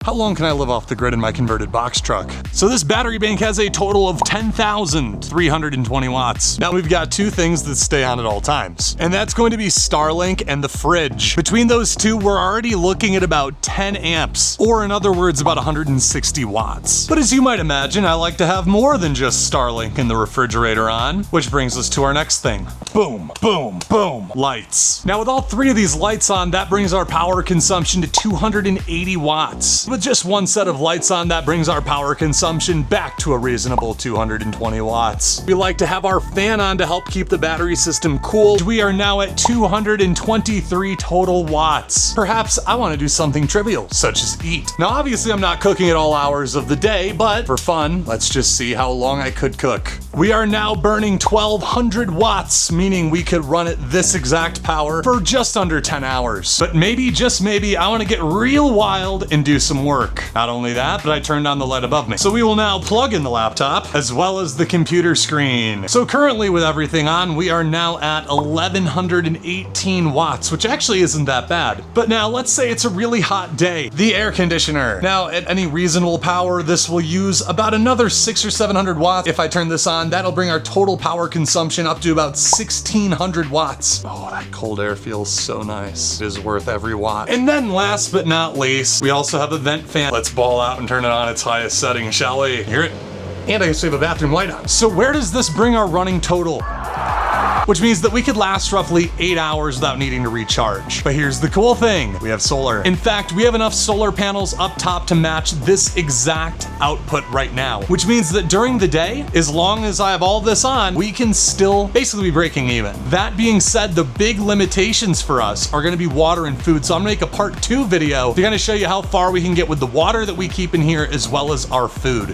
How long can I live off the grid in my converted box truck? So this battery bank has a total of 10,320 watts. Now we've got two things that stay on at all times, and that's going to be Starlink and the fridge. Between those two, we're already looking at about 10 amps, or in other words, about 160 watts. But as you might imagine, I like to have more than just Starlink and the refrigerator on, which brings us to our next thing. Boom, boom, boom, lights. Now with all three of these lights on, that brings our power consumption to 280 watts. With just one set of lights on, that brings our power consumption back to a reasonable 220 watts. We like to have our fan on to help keep the battery system cool. We are now at 223 total watts. Perhaps I want to do something trivial, such as eat. Now obviously I'm not cooking at all hours of the day, but for fun, let's just see how long I could cook. We are now burning 1200 watts, meaning we could run at this exact power for just under 10 hours. But maybe, just maybe, I want to get real wild and do some work. Not only that, but I turned on the light above me. So we will now plug in the laptop as well as the computer screen. So currently with everything on, we are now at 1118 watts, which actually isn't that bad. But now let's say it's a really hot day. The air conditioner. Now at any reasonable power, this will use about another 600 or 700 watts. If I turn this on, that'll bring our total power consumption up to about 1600 watts. Oh, that cold air feels so nice. It is worth every watt. And then last but not least, we also have a vent fan. Let's ball out and turn it on its highest setting, shall we? Hear it? And I guess we have a bathroom light on. So where does this bring our running total? Which means that we could last roughly 8 hours without needing to recharge. But here's the cool thing, we have solar. In fact, we have enough solar panels up top to match this exact output right now, which means that during the day, as long as I have all this on, we can still basically be breaking even. That being said, the big limitations for us are gonna be water and food, so I'm gonna make a part 2 video to kind of show you how far we can get with the water that we keep in here as well as our food.